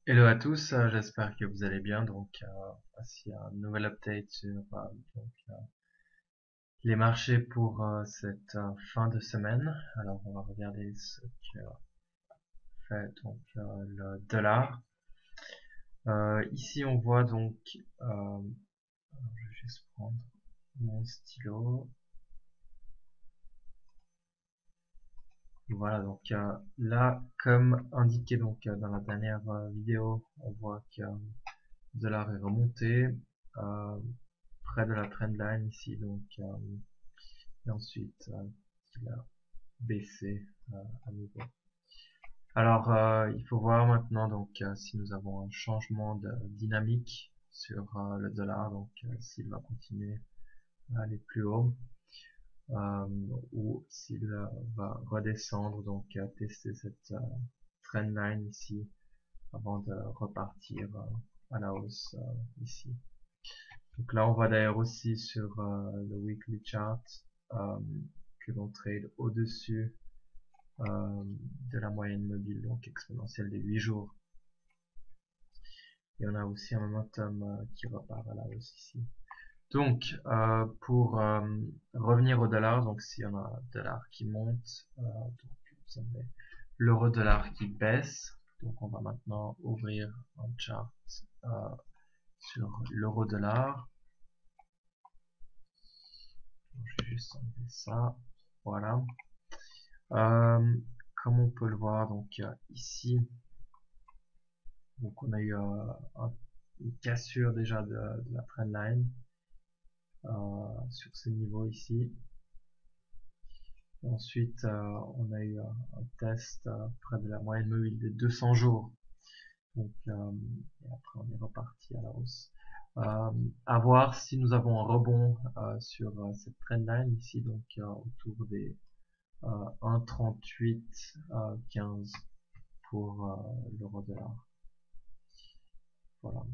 Hello à tous, j'espère que vous allez bien. Voici un nouvel update sur les marchés pour cette fin de semaine. Alors, on va regarder ce que fait le dollar. Ici, on voit je vais juste prendre mon stylo. Voilà, là, comme indiqué dans la dernière vidéo, on voit que le dollar est remonté euh, près de la trendline ici, et ensuite il a baissé à nouveau. Alors il faut voir maintenant si nous avons un changement de dynamique sur le dollar, s'il va continuer à aller plus haut euh, ou s'il va redescendre, tester cette trendline ici avant de repartir à la hausse ici. Donc là on voit d'ailleurs aussi sur le weekly chart euh, que l'on trade au-dessus de la moyenne mobile, donc exponentielle des 8 jours. Et on a aussi un momentum qui repart à la hausse ici. Pour revenir au dollar, donc si on a un dollar qui monte, vous avez l'euro dollar qui baisse. Donc on va maintenant ouvrir un chart euh, sur l'euro dollar. Je vais juste enlever ça. Voilà. Comme on peut le voir, ici, on a eu une cassure déjà de la trendline sur ce niveau ici. Et ensuite, on a eu un test près de la moyenne mobile des 200 jours. Et après, on est reparti à la hausse. À voir si nous avons un rebond sur cette trendline ici, autour des 1,3815 pour l'euro dollar. Voilà.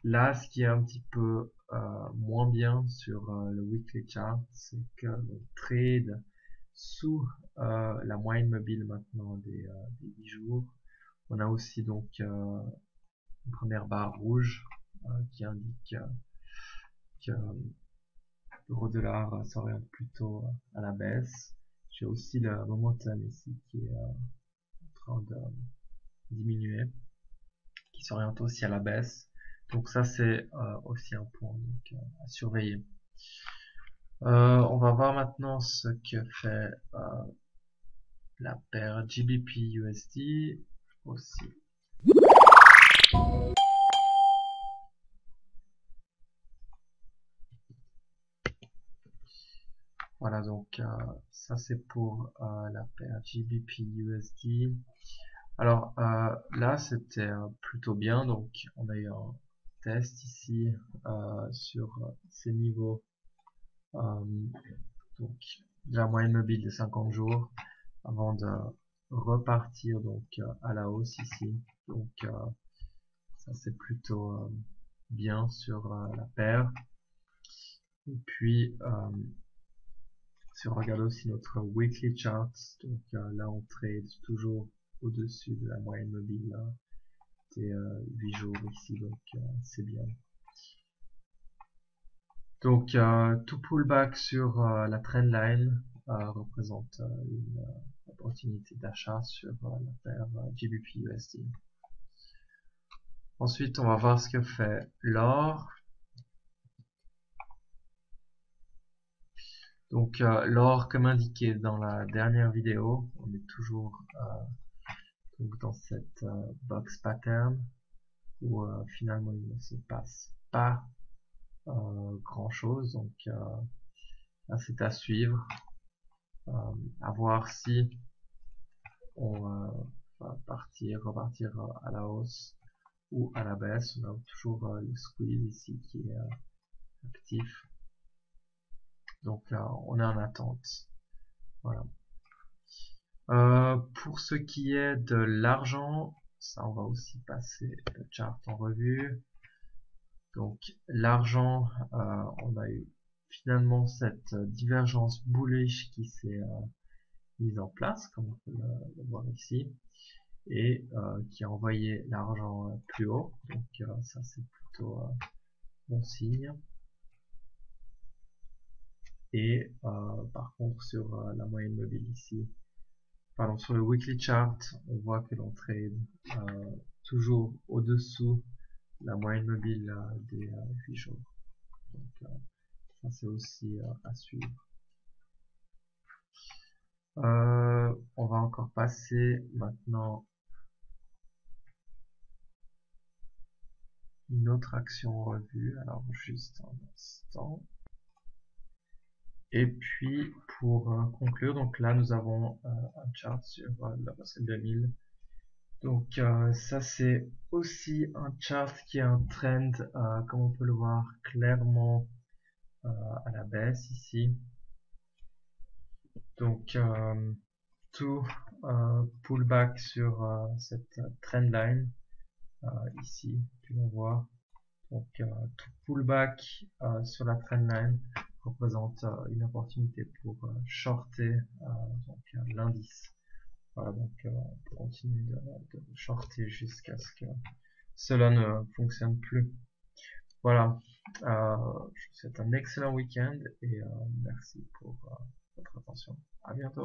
Là, ce qui est un petit peu moins bien sur le weekly chart, c'est que le trade sous la moyenne mobile maintenant des 10 jours. On a aussi une première barre rouge qui indique que l'euro dollar s'oriente plutôt à la baisse. J'ai aussi le momentum ici qui est en train de diminuer, qui s'oriente aussi à la baisse. Donc ça c'est aussi un point à surveiller. On va voir maintenant ce que fait la paire GBP USD aussi. Voilà ça c'est pour la paire GBP USD. Alors là c'était plutôt bien, donc on a eu un test ici sur ces niveaux euh, donc de la moyenne mobile de 50 jours avant de repartir à la hausse ici. Ça c'est plutôt bien sur la paire. Et puis si on regarde aussi notre weekly chart, là on trade toujours au-dessus de la moyenne mobile là, des 8 jours ici, c'est bien. Tout pullback sur la trendline représente une opportunité d'achat sur la paire GBP USD. Ensuite, on va voir ce que fait l'or. L'or, comme indiqué dans la dernière vidéo, on est toujours dans cette box pattern où finalement il ne se passe pas grand chose. Là c'est à suivre, à voir si on va repartir à la hausse ou à la baisse. On a toujours le squeeze ici qui est actif. On est en attente. Voilà. Pour ce qui est de l'argent, ça on va aussi passer le chart en revue. Donc l'argent, on a eu finalement cette divergence bullish qui s'est mise en place, comme on peut le voir ici. et qui a envoyé l'argent plus haut. Donc ça c'est plutôt bon signe. Et par contre sur la moyenne mobile ici, pardon, sur le weekly chart, on voit que l'on trade toujours au-dessous la moyenne mobile des 8 jours. Donc ça c'est aussi à suivre. On va encore passer maintenant une autre action revue. Alors juste un instant. Et puis pour conclure, donc là nous avons un chart sur la Russell 2000. Donc ça c'est aussi un chart qui est un trend, comme on peut le voir clairement à la baisse ici. Donc tout pullback sur cette trendline ici que l'on voit. Donc tout pullback sur la trendline représente une opportunité pour shorter l'indice. Voilà, donc on peut continuer de shorter jusqu'à ce que cela ne fonctionne plus. Voilà, je vous souhaite un excellent week-end et merci pour votre attention. À bientôt.